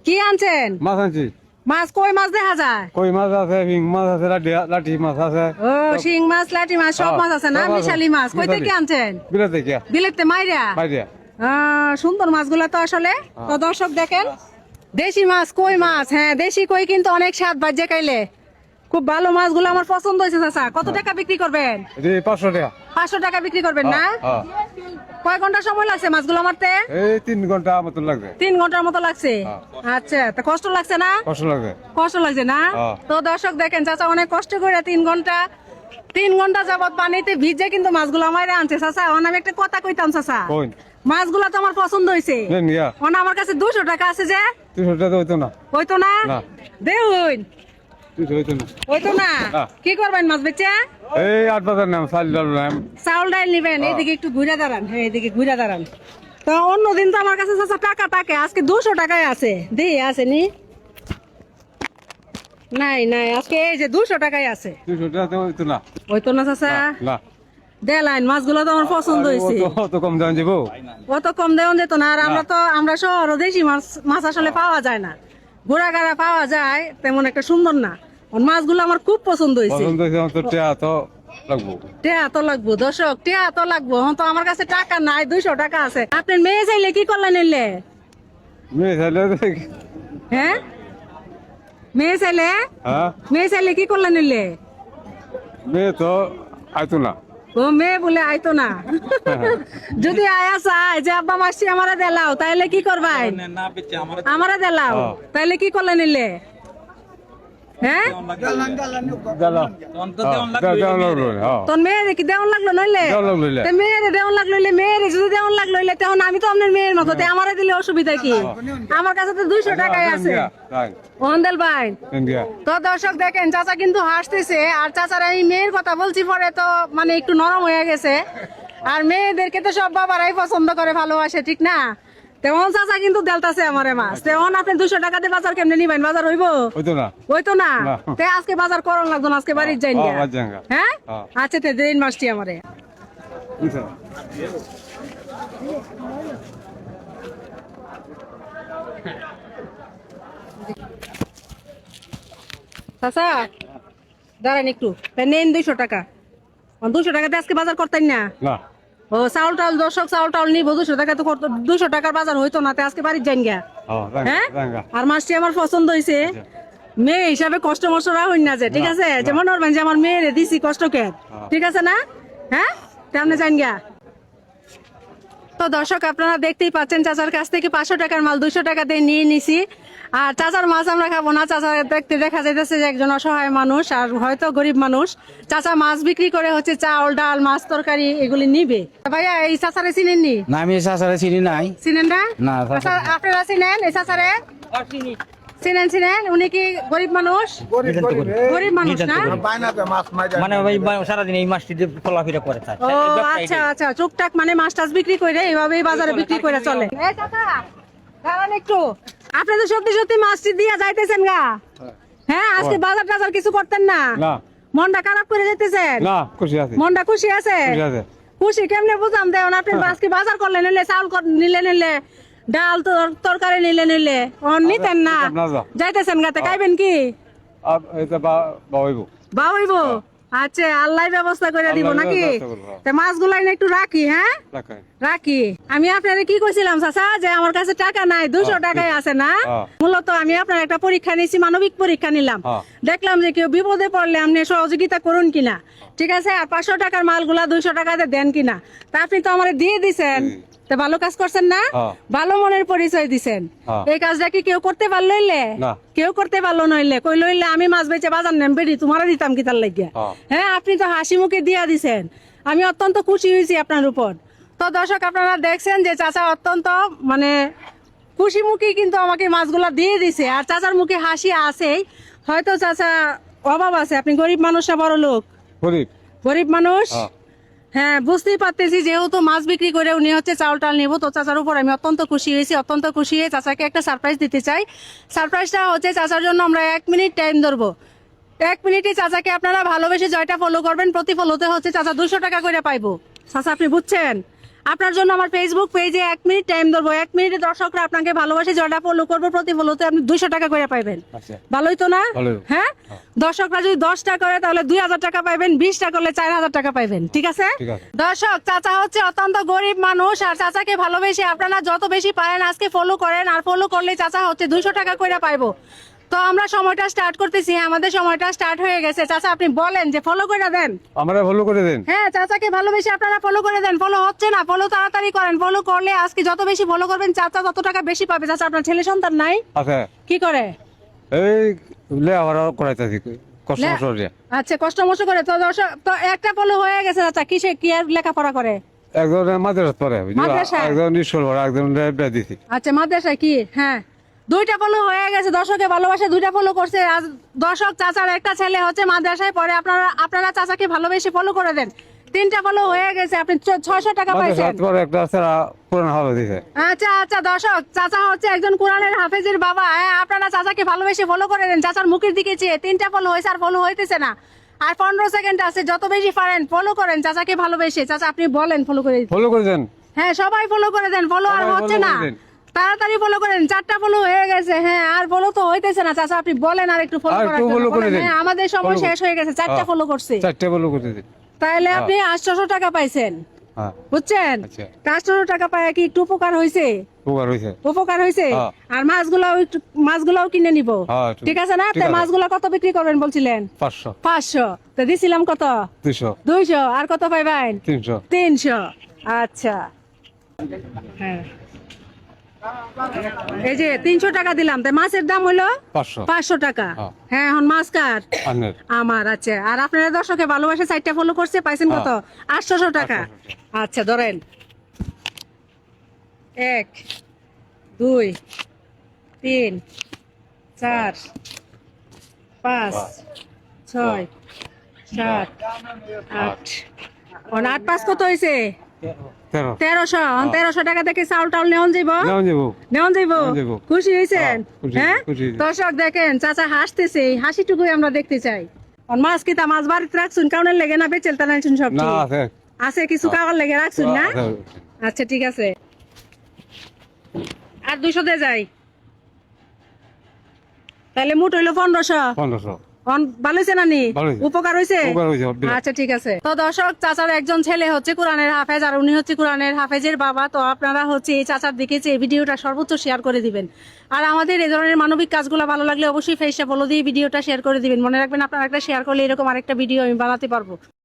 কি আনছেন? মাছ আনছি। মাছ কই মাছ দেখা যায়? কই মাছ আছে, শিং মাছ আছে, লাঠি মাছ আছে। ও শিং মাছ, লাটি মাছ সব মাছ আছে না? সব আছে। মিশালি মাছ কই থেকে আনছেন? বিলেত থেকে। বিলেতে মাইরা? বাইরে। সুন্দর মাছগুলা তো আসলে। তো দর্শক দেখেন দেশি মাছ, কই মাছ। হ্যাঁ দেশি কই কিন্তু অনেক স্বাদ বাজে খাইলে। খুব ভালো মাছগুলো আমার পছন্দ হয়েছে চাচা। কত টাকা বিক্রি করবেন? এটি 500 টাকা। 500 টাকা বিক্রি করবেন না? হ্যাঁ। কয় ঘন্টা সময় লাগছে মাছগুলো মারতে? এই 3 ঘন্টা মতন লাগবে। 3 ঘন্টার মতো লাগছে। আচ্ছা তা কষ্ট লাগছে না? কষ্ট লাগবে। কষ্ট লাগছে না? তো দর্শক দেখেন চাচা অনেক কষ্ট করে 3 ঘন্টা যাবত পানিতে ভিজে কিন্তু মাছগুলো আমারে আনছে চাচা। আমি একটা কথা কইতাম চাচা, কই? মাছগুলো তো আমার পছন্দ হয়েছে। নেন গিয়া। আমার কাছে 200 টাকা আছে যে। 300 টাকা তো হইতো না। হইতো না? না। দেউন 300 হইতো না। হইতো না? না। কি করবেন মাছ বেচে? এই 8 বাজার নাম, 4 ডাল নাম। চাউল ডাল নিবেন? এইদিকে একটু ঘুরে দাঁড়ান। হ্যাঁ এইদিকে ঘুরে দাঁড়ান। তো অন্যদিন তো আমার কাছে চাচা টাকা থাকে, আজকে 200 টাকায় আছে। দেই আছে নি? নাই নাই, আজকে এই যে 200 টাকায় আছে। 300 টাকা তো হইতো না। হইতো না চাচা? না। দেলাইন মাছগুলো তো আমার পছন্দ হয়েছে। অত কম দাম দিব। অত কম দেওয়া যেত না। আর আমরা শহর দেশি মাছ আসলে পাওয়া যায় না, ঘোড়াগাড়া পাওয়া যায় তেমন একটা সুন্দর না। মাছগুলো আমার খুব পছন্দ হয়েছে। পছন্দ হইছে তো টাকা তো লাগবো। টেয়া তো লাগবো দর্শক, টেয়া তো লাগবো। তো আমার কাছে টাকা নাই, 200 টাকা আছে। আপনার মেয়ে চাইলে কি করলেন নিলে? মেয়ে ছেলে হ্যাঁ মেয়ে চাইলে? হ্যাঁ মেয়ে চাইলে কি করলেন নিলে? মেয়ে তো আইতো না। ও মেয়ে বলে আইতো না? যদি আয়া চায় যে আব্বা মাসি আমারে দেলাও তাইলে কি করবাই? আমারে দেলাও তাইলে কি করলেন নিলে? হ্যাঁ তোর মেয়েরে কি দেওয়ান লাগলো নইলে? মেয়েরে দেওয়ান লাগলো, মেয়েরে যদি দেওয়ান লাগলো তখন আমি তো আপনার মেয়ের মতো, আমারে দিলে অসুবিধা কি? আমার কাছে তো 200 টাকাই আছে। ওহন্দেল ভাই তো দর্শক দেখেন চাচা কিন্তু হাসতেছে। আর চাচার আমি মেয়ের কথা বলছি পরে তো মানে একটু নরম হয়ে গেছে। আর মেয়েদেরকে তো সব বাবারাই পছন্দ করে, ভালোবাসে, ঠিক না? তেমন চাচা কিন্তু দেলতাছে আমারে মাছ। তেমন আপনি 200 টাকা দিয়ে বাজার কেমনে নিবেন? বাজার হইবো? হইতো না। তে আজকে বাজার করন লাগতো না, আজকে বাড়ির যাইন। হ্যাঁ আচ্ছা তে দিন মাছটি আমারে। চাচা দাঁড়ান একটু, নেন 200 টাকা। 200 টাকা দিয়ে আজকে বাজার করতেন না? ও চাউল টাউল দর্শক চাউল টাউল নিবো 200 টাকা তো 200 টাকার বাজার হইতো না। আজকে বাড়ির যাইন গা। হ্যাঁ আর মাছটি আমার পছন্দ হয়েছে। মেয়ে হিসাবে কষ্ট মষ্ট রাখুন না যে, ঠিক আছে? যেমন করবেন যে আমার মেয়েরে দিছি কষ্ট কে, ঠিক আছে না? হ্যাঁ তেমনি যাইন গা। তো দর্শক আপনারা দেখতেই পাচ্ছেন চাচার কাছ থেকে 500 টাকার মাল 200 টাকা দিয়ে নিয়ে নিছি। আর চাচার মাছ আমরা খাবো না। চাচা দেখতে দেখা যাইতেছে যে একজন অসহায় মানুষ আর হয়তো গরিব মানুষ। চাচা মাছ বিক্রি করে হচ্ছে চাউল ডাল মাছ তরকারি এগুলি নিবে। ভাইয়া এই চাচারে চিনেননি? না আমি চাচারে চিনি নাই। চিনেন না? না আপনারা চিনেন এই চাচারে? চিনেন? উনি কি গরিব মানুষ? গরিব মানুষ না? মানে সারাদিন এই মাছটি চলাফেরা করে। ও আচ্ছা আচ্ছা, টুকটাক মানে মাছ টাছ বিক্রি করে এইভাবেই বাজারে বিক্রি করে চলে। এই চাচা দাঁড়ান একটু, আপনাদের সত্যি সত্যি মাছটি দিয়া যাইতেছেন গা? হ্যাঁ আজকে বাজার টাজার কিছু করতেন না? মনটা খারাপ করে যাইতেছেন? মনটা খুশি আছে? খুশি কেমনে বুঝাম দেন? আপনি আজকে বাজার করলেন নিলে, চাউল নিলে ডাল তরকারি নিলে নিতেন না, যাইতেছেন গাতে খাইবেন কি? বাবুইবো আচ্ছা, আল্লাহ ব্যবস্থা করে দিব নাকি? মাছগুলা একটু রাখি। হ্যাঁ রাখি। আমি আপনারে কি কইছিলাম চাচা যে আমার কাছে টাকা নাই, 200 টাকাই আছে না? মূলত আমি আপনার একটা পরীক্ষা নিয়েছি, মানবিক পরীক্ষা নিলাম। দেখলাম যে কেউ বিপদে পড়লে আপনি সহযোগিতা করুন কিনা, ঠিক আছে? আর 500 টাকার মালগুলা 200 টাকাতে দেন কিনা। তা আপনি তো আমার দিয়ে দিছেন, তা ভালো কাজ করছেন না? ভালো মনের পরিচয় দিছেন। এই কাজটা কি কেউ করতে পারলো? কেউ করতে পারলো নইলে কই লইলে আমি মাছ বেচে বাজার নেম বেরি তোমার দিতাম কি তার লাগিয়া? হ্যাঁ আপনি তো হাসি মুখে দিয়া দিছেন, আমি অত্যন্ত খুশি হয়েছি আপনার উপর। তো দর্শক আপনারা দেখছেন যে চাচা অত্যন্ত মানে খুশি মুখে কিন্তু আমাকে মাছগুলা দিয়ে দিছে। আর চাচার মুখে হাসি আছেই, হয়তো চাচা অভাব আছে। আপনি গরিব মানুষ না বড় লোক? গরিব মানুষ। হ্যাঁ বুঝতেই পারতেছি, যেহেতু মাছ বিক্রি করে উনি হচ্ছে চাউল টাল নিবো। তো চাচার উপর আমি অত্যন্ত খুশি হয়েছি, অত্যন্ত খুশি হয়ে চাচাকে একটা সারপ্রাইজ দিতে চাই। সারপ্রাইজটা হচ্ছে চাচার জন্য আমরা 1 মিনিট টাইম ধরবো। 1 মিনিটে চাচাকে আপনারা ভালোবেসে জয়টা ফলো করবেন। প্রতি ফলোতে হচ্ছে চাচা 200 টাকা করে পাইবো। চাচা আপনি বুঝছেন? আপনার জন্য আমার ফেসবুক পেজে 1 মিনিট টাইম ধরবো, 1 মিনিটে দর্শকরা আপনাকে ভালোবাসে যেটা ফলো করবো, প্রতি ফলোতে আপনি 200 টাকা করে পাইবেন। আচ্ছা ভালোই তো না? ভালোই। হ্যাঁ, দর্শকরা যদি 10টা করে তাহলে 2000 টাকা পাইবেন, 20টা করলে 4000 টাকা পাইবেন। ঠিক আছে? ঠিক আছে। দর্শক, চাচা হচ্ছে অত্যন্ত গরিব মানুষ, আর চাচাকে ভালোবেসে আপনারা যত বেশি পারেন আজকে ফলো করেন, আর ফলো করলে চাচা হচ্ছে 200 টাকা করে পাইবো। তো আমরা সময়টা স্টার্ট করতেছি, আমাদের সময়টা স্টার্ট হয়ে গেছে। চাচা আপনি বলেন যে ফলো করে দেন। আমরা ফলো করে দেন। হ্যাঁ, চাচাকে ভালোবেসে আপনারা ফলো করে দেন। ফলো হচ্ছে না, ফলো তাড়াতাড়ি করেন। ফলো করলে আজকে যত বেশি ফলো করবেন চাচা তত টাকা বেশি পাবে। চাচা আপনার ছেলে সন্তান নাই? আচ্ছা কি করে? এই লেখাপড়া করাইতেছি কষ্ট মষ্ট দিয়ে। আচ্ছা, কষ্ট মষ্ট করে। তো দর্শক, তো একটা ফলো হয়ে গেছে চাচা। কিসে কি আর লেখাপড়া করে? একজনের মাদ্রাসা পড়ে, মাদ্রাসায়? একজন স্কুল পড়ে, একজন বিয়া দিছি। আচ্ছা, মাদ্রাসায় কি? হ্যাঁ, 2টা ফলো হয়ে গেছে। দর্শকে ভালোবাসে 2টা ফলো করছে। আজ দর্শক, চাচার একটা ছেলে হচ্ছে মাদ্রাসায় পড়ে। আপনারা চাচাকে ভালোবেসে ফলো করে দেন। 3টা ফলো হয়ে গেছে, আপনি 600 টাকা পাইছেন। মাদ্রাসা পড়ে একটা আছে পুরান হাওয়া দিছে। আচ্ছা আচ্ছা দর্শক, চাচা হচ্ছে একজন কোরআনের হাফেজের বাবা। হ্যাঁ, আপনারা চাচাকে ভালোবেসে ফলো করে দেন। চাচার মুখের দিকে চেয়ে 3টা ফলো হয়েছে, আর ফলো হইতেছে না। আর 15 সেকেন্ড আছে, যত বেশি পারেন ফলো করেন চাচাকে ভালোবেসে। চাচা আপনি বলেন ফলো করে দিতে। ফলো করে দেন। হ্যাঁ, সবাই ফলো করে দেন। ফলো আর সবাই হচ্ছে follow না, করে দেন। তাড়াতাড়ি ফলো করেন। 4টা ফলো হয়ে গেছে। হ্যাঁ, আর ফলো তো হইতেছে না। চাচা আপনি বলেন আর একটু ফলো আর করার একটু জন্য follow করে বলেন। দেন। হ্যাঁ, আমাদের সময় Follow শেষ হয়ে গেছে। 4টা ফলো করছে, 4টে ফলো করে দেন। তাহলে আপনি 800 টাকা পাইছেন। হ্যাঁ বুঝছেন? আচ্ছা। 800 টাকা পায় কি একটু উপকার হয়েছে? উপকার হয়েছে। উপকার হয়েছে। হ্যাঁ। আর মাছগুলাও কিনে নিব। হ্যাঁ, ঠিক আছে না? ঠিক তো আছে। মাছগুলো কত বিক্রি করবেন বলছিলেন? 500 500। তো দিছিলাম কত? 200 200। আর কত পাইবেন? 300 300। আচ্ছা, হ্যাঁ, এই যে 300 টাকা দিলাম। তাই মাছের দাম হলো 500 500 টাকা। হ্যাঁ। হ্যাঁ, এখন মাছ কার? আনের। আমার। আচ্ছা, আর আপনারা দর্শকে ভালোবাসে 4টা ফলো করছে, পাইছেন কত? 800 টাকা। আচ্ছা, ধরেন 1 2 3 4 5 6 7 8। 8 5 কত হয়েছে? 1300। 1300 টাকা থেকে চাউল টাউল নেওয়া যাইব? নাও যাবো। নেওয়া যাইব? নেওয়া যাইব। খুশি হয়েছেন? হ্যাঁ, খুশি, হ্যাঁ, খুশি। দর্শক দেখেন চাচা হাসতেছে, এই হাসিটুকুই আমরা দেখতে চাই। আর মাছ কিতা মাছ বাড়িতে রাখছুন কাউনের লেগে না বেচেলতা রাখছুন? সব না ঠিক আছে। আছে, কিছু কাওয়ার লেগে রাখছুন না? আছে। আচ্ছা, ঠিক আছে। আর 200 দিয়ে যাই, তাহলে মোট হইলো 1500। 1500 ভালো হয়েছে না নি? ভালো হয়েছে। উপকার হয়েছে? উপকার হয়েছে, বিরাট। আচ্ছা, ঠিক আছে। তো দর্শক, চাচার একজন ছেলে হচ্ছে কোরআনের হাফেজ, আর উনি হচ্ছে কোরআনের হাফেজের বাবা। তো আপনারা হচ্ছে এই চাচার দিকে এই ভিডিওটা সর্বোচ্চ শেয়ার করে দিবেন। আর আমাদের এই ধরনের মানবিক কাজগুলো ভালো লাগলে অবশ্যই ফেসটা ফলো দিয়ে ভিডিওটা শেয়ার করে দিবেন। মনে রাখবেন, আপনারা একটা শেয়ার করলে এরকম আরেকটা ভিডিও আমি বানাতে পারবো।